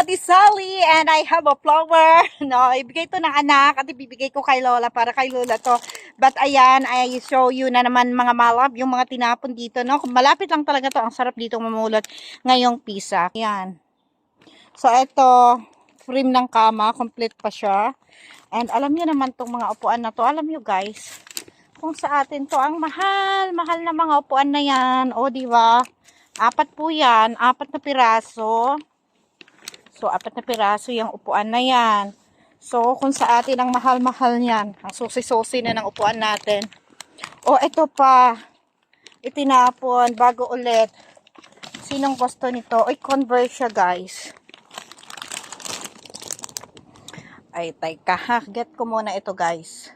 Ate Sally and I have a flower. No, ibigay to ng anak at ibibigay ko kay Lola para kay Lola to. But ayan, I show you na naman mga malab, yung mga tinapon dito, no? Malapit lang talaga to. Ang sarap dito mamulot ngayong pisa. Ayan. So, ito, frame ng kama, complete pa siya. And alam niyo naman tong mga upuan na to. Alam niyo guys, kung sa atin to, ang mahal na mga upuan na yan. O, di ba? Apat po yan, apat na piraso. So, apat na piraso yung upuan na yan. So, kung sa atin ang mahal-mahal niyan, ang susi-susi na ng upuan natin. O, ito pa, itinapon, bago ulit. Sinong gusto nito? Ay, Converse siya, guys. Ay, teka, ha? Get ko muna ito, guys.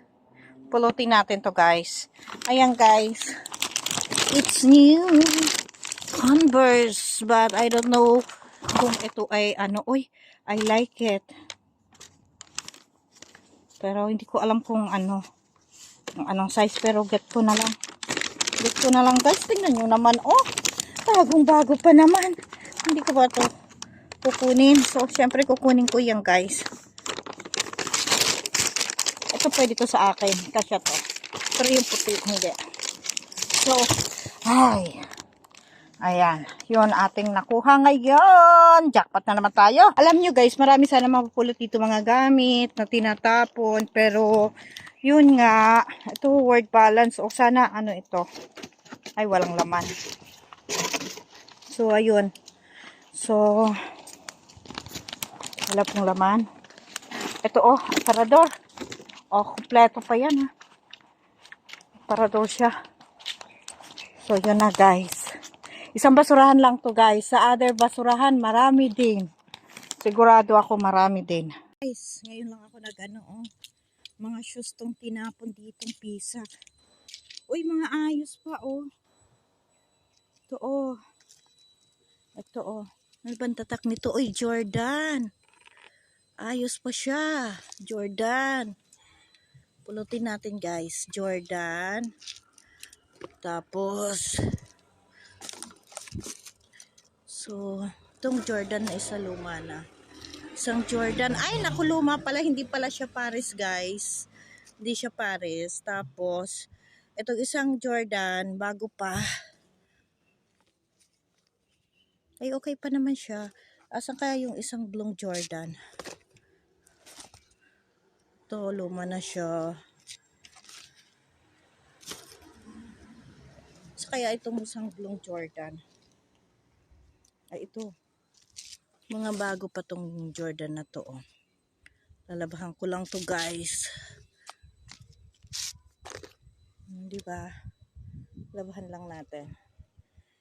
Pulutin natin to, guys. Ayan, guys. It's new. Converse, but I don't know kung ito ay ano. Uy, I like it. Pero hindi ko alam kung ano, kung anong size, pero get ko na lang. Get ko na lang, guys. Tingnan nyo naman, oh. Bagong-bago pa naman. Hindi ko ba to kukunin? So, syempre kukunin ko yan, guys. Ito pwede to sa akin. Kasya to. Pero yung puti, hindi. So, ay. Ayan, yun ating nakuha ngayon. Jackpot na naman tayo. Alam nyo guys, marami sana mapupulot dito mga gamit na tinatapon. Pero, yun nga, ito word balance. O sana, ano ito? Ay, walang laman. So, ayun. So, wala pong laman. Ito oh, aparador. Oh, kompleto pa yan ha. Aparador siya. So, yun na guys. Isang basurahan lang to guys. Sa other basurahan, marami din. Sigurado ako marami din. Guys, ngayon lang ako nag-ano oh. Mga shoes tong tinapon ditong pisa. Uy, mga ayos pa oh. Ito oh. Ito oh. Ano bang tatak nito? Uy, Jordan. Ayos pa siya. Jordan. Pulutin natin guys. Jordan. Tapos, so, itong Jordan na isa luma na. Isang Jordan. Ay, naku, luma pala. Hindi pala siya Paris, guys. Hindi siya Paris. Tapos, itong isang Jordan, bago pa. Ay, okay pa naman siya. Asan kaya yung isang blong Jordan? Ito, luma na siya. Sa kaya itong isang blong Jordan? Ay, ito. Mga bago pa tong Jordan na to, oh. Lalabahan ko lang to guys. Di ba? Labahan lang natin.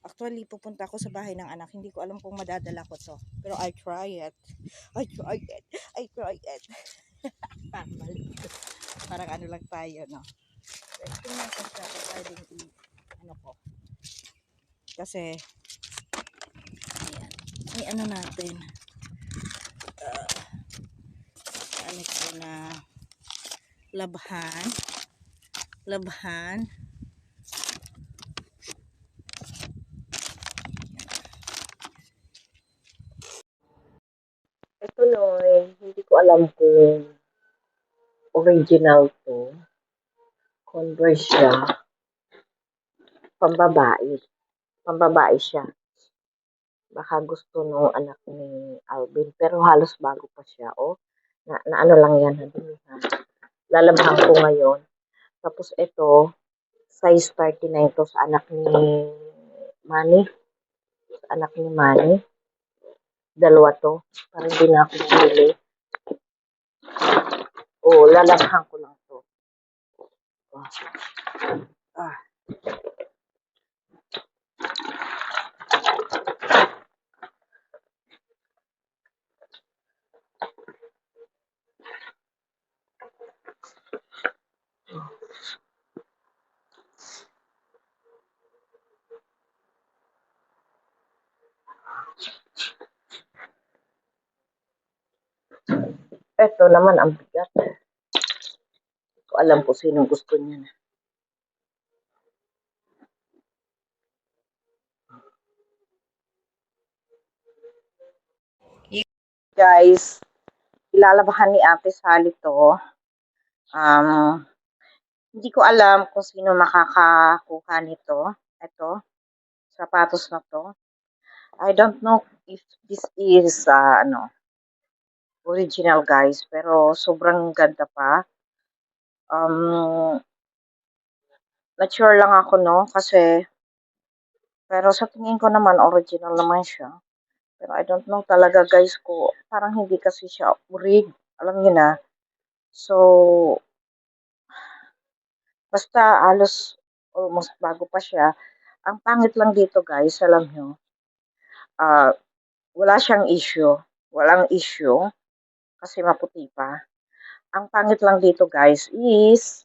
Actually, pupunta ako sa bahay ng anak. Hindi ko alam kung madadala ko to. Pero I try it. I try it. I try it. Parang ano lang tayo, no? Tingnan ko siya kung pwedeng ano ko. Kasi, ayan. Ay, ano natin. Ano ko na labhan. Labhan. Ito Noy, hindi ko alam kung original to. Converse siya. Pambabae. Pambabae siya. Baka gusto nung anak ni Alvin. Pero halos bago pa siya. Oh. Na ano lang yan. Lalabahan ko ngayon. Tapos ito, size 39 to sa anak ni Manny. Sa anak ni Manny. Dalawa to. Parang hindi na ako bumili. Oh, lalabahan ko lang to. Oh. Ah. Ito naman ang bigat. Ko alam ko sinong gusto niya na. Guys, ilalabahan ni Ate Sally to. Um, Hindi ko alam kung sino makakakuha nito. Ito, sapatos na to. I don't know if this is original guys, pero sobrang ganda pa. Not sure lang ako no kasi pero sa tingin ko naman original naman siya. Pero I don't know talaga guys ko parang hindi kasi siya orig. Alam niyo na. So, basta halos almost bago pa siya. Ang pangit lang dito guys, alam nyo, ah, wala siyang issue. Walang issue kasi maputi pa. Ang pangit lang dito guys is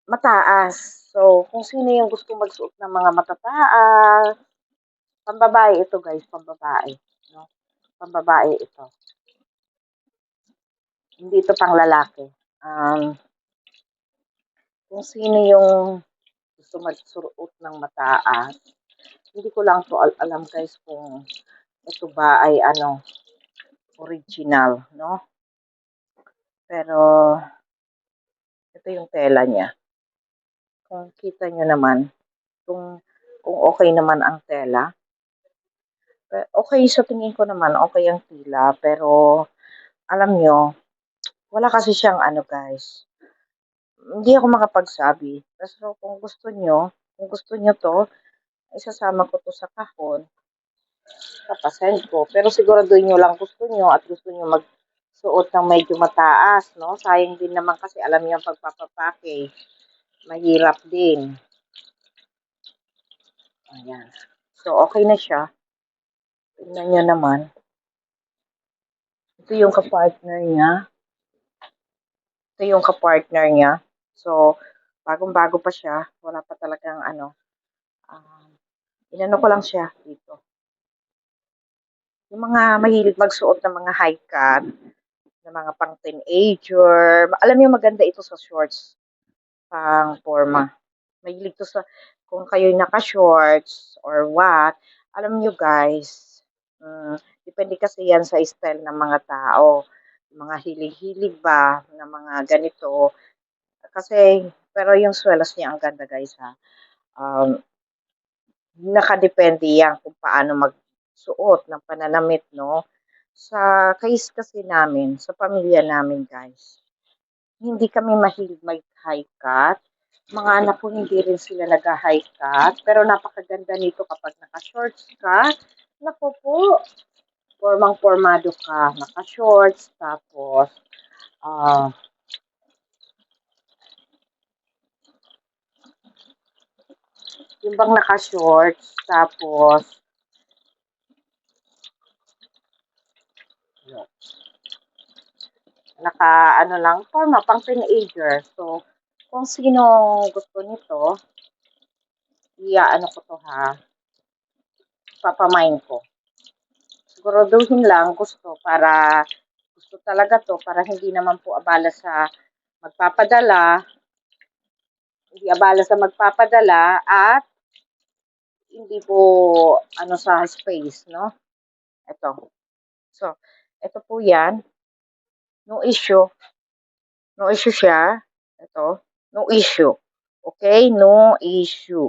mataas. So, kung sino yung gusto magsuot ng mga matataas, pambabae ito guys, pambabae. No? Pambabae ito. Hindi ito pang lalaki. Kung sino yung gusto magsuot ng mataas, hindi ko lang to alam guys kung ito ba ay original, no? Pero ito yung tela niya. Kung kita nyo naman, kung okay naman ang tela, okay sa tingin ko naman, okay ang tela, pero alam nyo, wala kasi siyang guys. Hindi ako makapagsabi. Pero kung gusto nyo to, isasama ko to sa kahon, papasend ko. Pero siguraduhin nyo lang gusto nyo at gusto nyo magsuot ng medyo mataas, no? Sayang din naman kasi alam nyo ang pagpapapake. Mahirap din. Ayan. So, okay na siya. Tingnan nyo naman. Ito yung kapartner niya. Ito yung kapartner niya. So, bagong-bago pa siya. Wala pa talagang inano ko lang siya dito. Yung mga mahilig magsuot ng mga high cut, ng mga pang teenager. Alam niyo maganda ito sa shorts, pang forma. Mahilig to sa, kung kayo'y naka-shorts or what, alam niyo guys, depende kasi yan sa style ng mga tao. Mga hilig-hilig ba ng mga ganito. Kasi, pero yung swelas niya ang ganda guys ha. Nakadepende yan kung paano magsuot ng pananamit, no? Sa case kasi namin, sa pamilya namin, guys, hindi kami mahilig mag-high cut. Mga anak ko hindi rin sila nag-high cut, pero napakaganda nito kapag naka-shorts ka. Naku po, formang-formado ka, naka-shorts, tapos, ah, yung bang naka-shorts, tapos, yun, lang, forma, pang teenager. So, kung sino gusto nito, ko to ha, papamain ko. Siguraduhin lang gusto talaga to para hindi naman po abala sa magpapadala, hindi abala sa magpapadala at hindi po sa space, no? Ito. So, ito po yan. No issue. No issue siya. Ito. No issue. Okay? No issue.